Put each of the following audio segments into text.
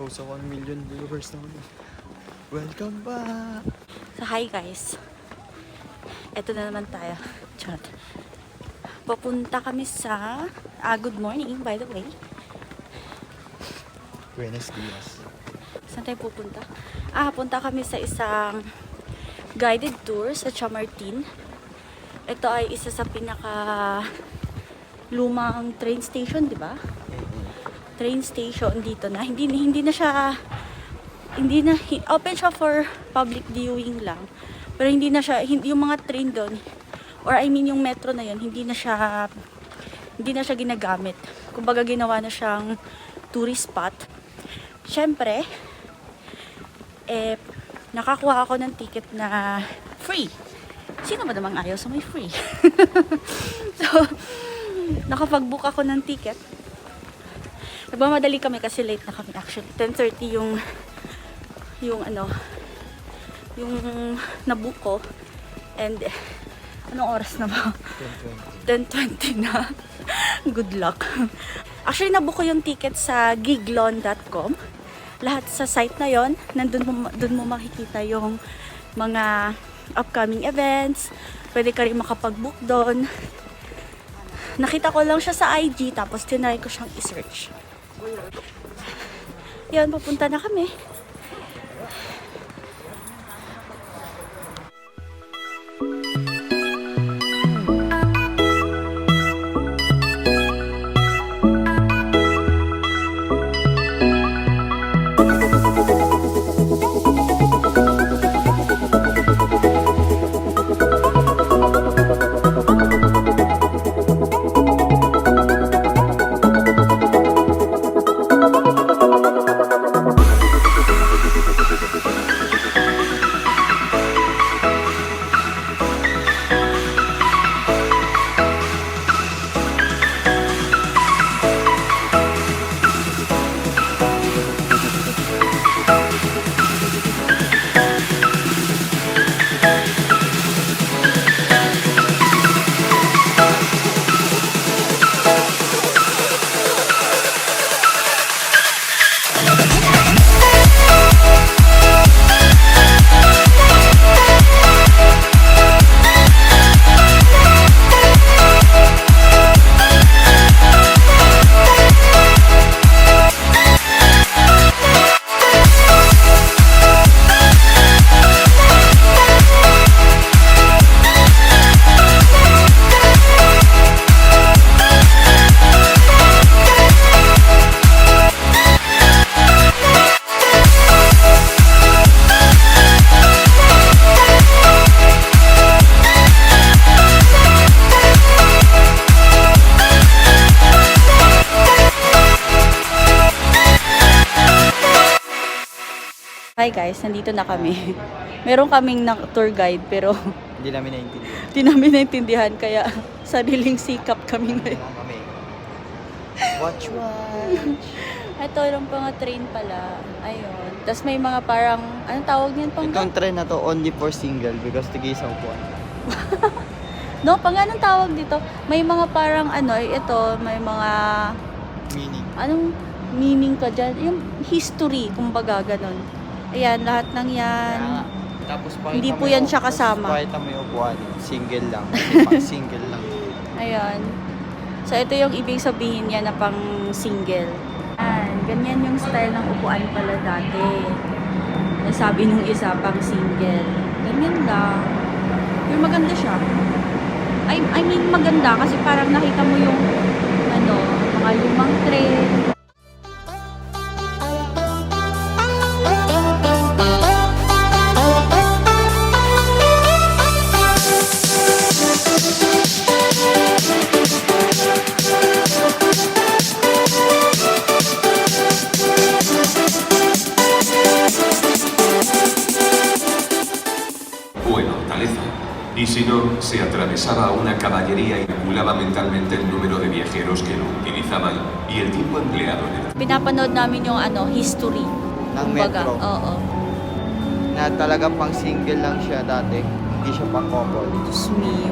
Go sa 1 million viewers naman. Welcome back! So hi guys. Eto na naman tayo. Charot. Papunta kami sa... good morning by the way. Buenos dias. Saan tayo pupunta? Punta kami sa isang guided tour sa Chamartin. Ito ay isa sa pinaka lumang train station, di ba? Train station dito na. Hindi na siya open siya for public viewing lang. Pero hindi na siya yung mga train doon or I mean yung metro na yun, hindi na siya ginagamit. Kumbaga ginawa na siyang tourist spot. Syempre, nakakuha ako ng ticket na free. Sino ba namang ayaw sa may free? So, nakapag-book ako ng ticket. Nagmamadali kami kasi late na kami actually. 10:30 yung nabook ko. And, anong oras na ba? 10:20 na. Good luck. Actually, nabook ko yung ticket sa giglon.com. Lahat sa site na yon, dun mo makikita yung mga upcoming events. Pwede ka rin makapag-book doon. Nakita ko lang siya sa IG, tapos tinry ko siyang i-search. Yan, papunta na kami. Hi guys, nandito na kami. Meron kaming tour guide pero Hindi namin naiintindihan. di namin naintindihan kaya sariling sikap kami ngayon. Kami. Watch. Ito yung mga train pala. Ayun. Tapos may mga parang, anong tawag niyan pang? Itong trend na to only for single because tig-isang upuan. No, pang anong tawag dito? May mga parang ito, may mga Meaning. anong meaning ka dyan? Yung history, kumbaga ganon. Ayan, lahat ng yan. Tapos Hindi po yan siya kasama. Pakita mo yung upuan. Single lang. Kasi pang single lang. Ayan. So, ito yung ibig sabihin niya na pang single. Ayan, ganyan yung style ng upuan pala dati. Nasabi nung isa pang single. Ganyan lang. Pero maganda siya. I mean, maganda kasi parang nakita mo yung mga lumang train. Y si no, se atravesaba una caballería y calculaba mentalmente el número de viajeros que lo utilizaban y el tiempo empleado en el... Pinapanood namin yung history. Ng Kumbaga, metro. oo. Na talagang pang single lang siya dati. Hindi siya pang couple. Smee.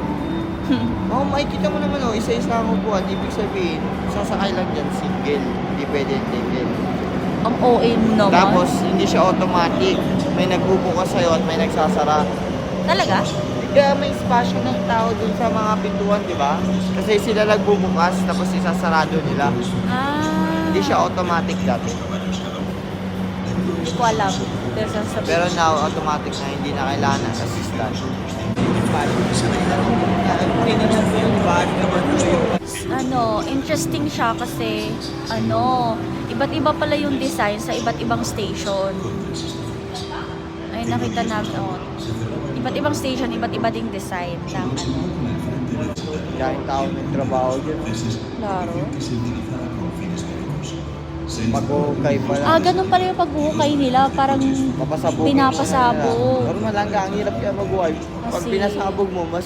Makikita mo naman isa-isa ang upuan. Ibig sabihin, sasakay lang dyan single. Hindi pwede single. Ang OA mo naman. Tapos, hindi siya automatic. May nagbubukas sa'yo at may nagsasara. Talaga? Kaya may spasyo ng tao dun sa mga pintuan, di ba? Kasi sila nagbubukas, tapos isasarado nila. Hindi siya automatic dati. Hindi ko alam. Pero sasabihin. Pero now, automatic na hindi na kailangan ng assistant. Ano, interesting siya kasi ano, iba't iba pala yung design sa iba't ibang station. Ay, nakita namin, oh. Iba't ibang station, iba't iba ding design ng ano. Dahil tao may trabaho dyan. Klaro. Mag-ukay pa lang. Ganun pala yung paghuhukay nila. Parang Papasabog. pinapasabog. Normal lang ka, ang hirap kaya mag-ukay. Pag Kasi- pinasabog mo, mas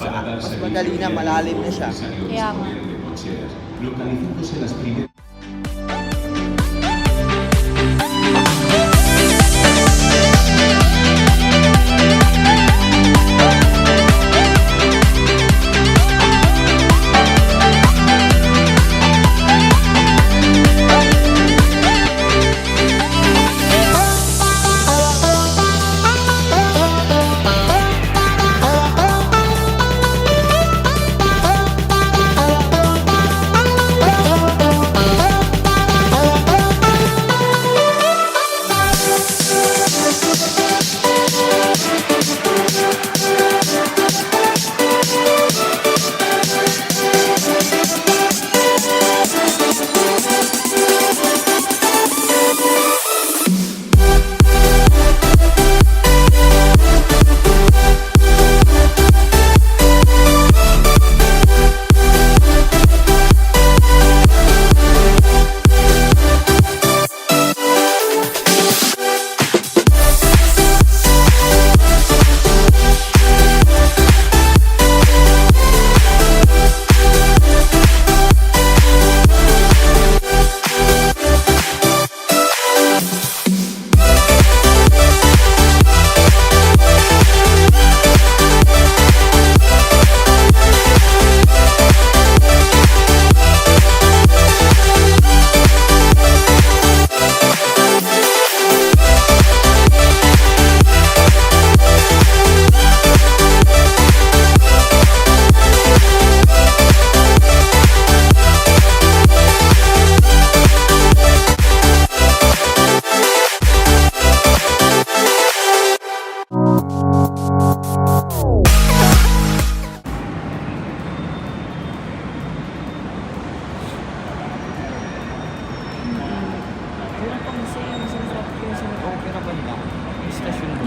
madali na, malalim na siya. Kaya nga. Localizándose las primeras.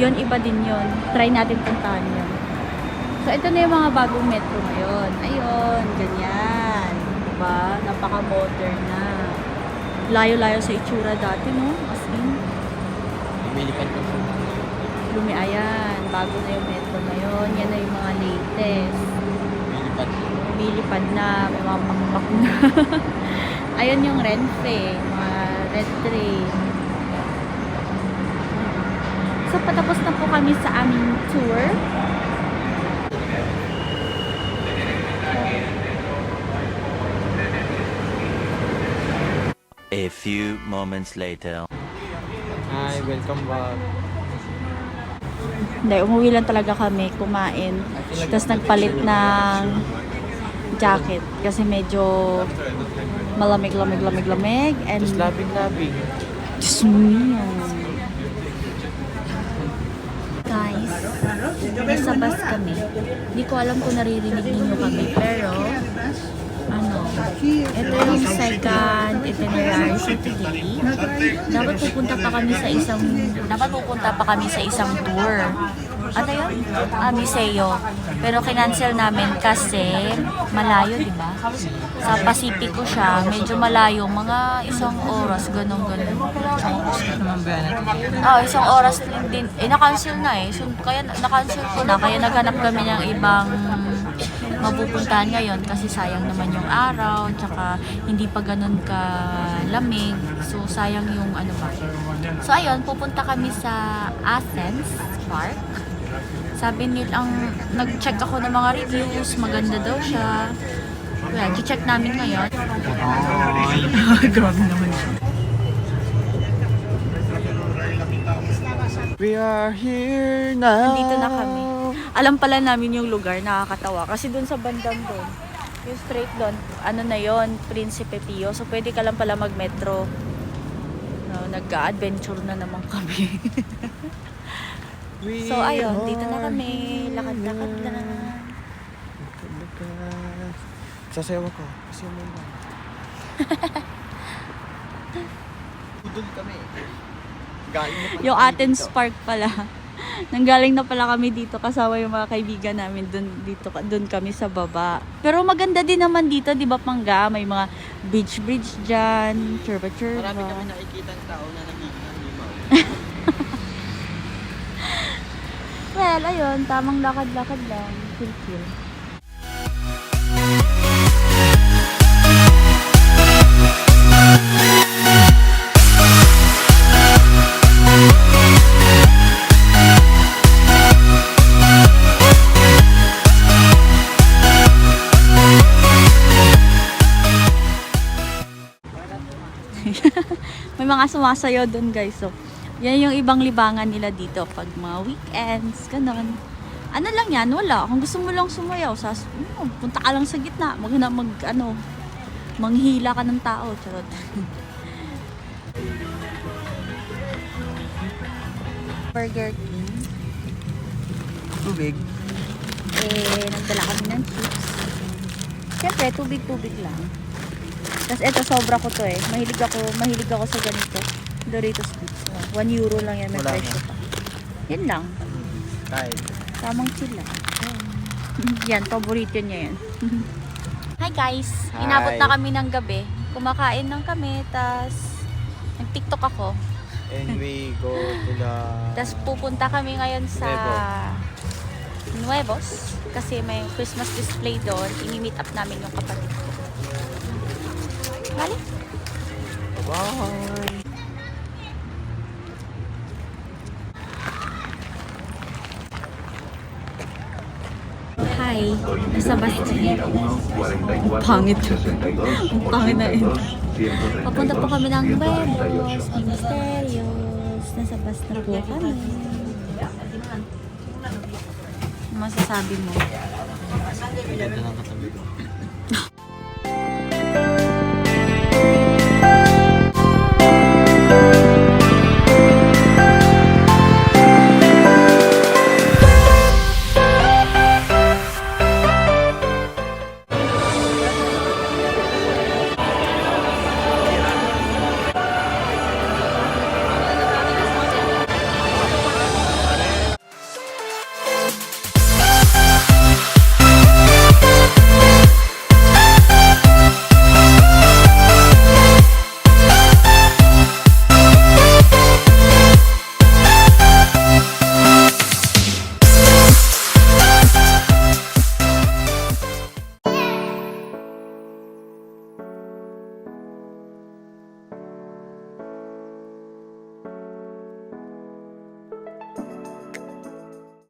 Yun, iba din yun. Try natin puntahan yun. So, ito na yung mga bagong metro ngayon. Ayun, ganyan. Diba? Napaka-modern na. Layo-layo sa itsura dati, no? As in. Lumilipad ko siya. Ayan. Bago na yung metro ngayon. Yan na yung mga latest. Lumilipad ko. Lumilipad na. May mga pakpak na. Ayun yung Renfe. Mga red train. So, patapos na po kami sa aming tour. A few moments later. Hi, welcome back. Hindi, umuwi lang talaga kami, kumain. Tapos nagpalit ng jacket kasi medyo malamig. And Just labing. Diyos mo. Guys, nasa bus kami. Hindi ko alam kung naririnig ninyo kami, pero ito yung second itinerary for today. Dapat pupunta pa kami sa isang tour. Ano yun? Miseo. Pero kinancel namin kasi malayo, di ba? Sa Pacifico siya, medyo malayo, mga 1 oras, ganun. Isang oras din. Na-cancel na eh. So, kaya na-cancel ko na. Kaya naghanap kami ng ibang mapupuntahan ngayon kasi sayang naman yung araw, tsaka hindi pa ganun ka lamig. So, sayang yung ano ba. So, ayun, pupunta kami sa Athens Park. Sabi nila, nag-check ako ng mga reviews, maganda daw siya. Well, check namin ngayon. Grabe naman siya. We are here now. Nandito na kami. Alam pala namin yung lugar, nakakatawa. Kasi dun sa bandang dun, yung straight dun, ano na yon, Prinsipe Pio. So pwede ka lang pala mag-metro. No, nag-adventure na naman kami. We So ayun, dito na are kami. here Lakad-lakad now. lang. Lakad-lakad. Sasayaw ako. Kasi mo lang. Udol kami. Galing na pala Yung kami Athens dito. Park pala. Nanggaling na pala kami dito kasama yung mga kaibigan namin dun kami sa baba. Pero maganda din naman dito, 'di ba, Pangga? May mga bridge diyan, churba-churba. Marami kami nakikita ng tao na nagiging. Well, ayun, tamang lakad-lakad lang. Chill-chill. May mga sumasayaw doon, guys. So, yan yung ibang libangan nila dito pag mga weekends, ganon. Ano lang yan, wala. Kung gusto mo lang sumayaw, punta ka lang sa gitna. Manghila ka ng tao. Charot. Burger King. Tubig. Nagdala kami ng chips. Siyempre, tubig-tubig lang. Tapos eto, sobra ko to eh. Mahilig ako sa ganito. Doritos chips. 1 euro lang yan, may Wala presyo pa. Yan lang. Kahit. Tamang chill lang. Yan, paborito niya yan. Hi guys! Hi. Inabot na kami ng gabi. Kumakain lang kami, tas nag-tiktok ako. And we go to the... Tas pupunta kami ngayon sa Nuevos. Kasi may Christmas display doon. Ini-meet up namin yung kapatid ko. Balik! Bye! Hi! Nasa bus kami. Pangit. Ang pangit na yun. Papunta po kami ng Nuevos, Ministerios. Nasa bus na po kami. Ano masasabi mo? Ganda ng katabi ko.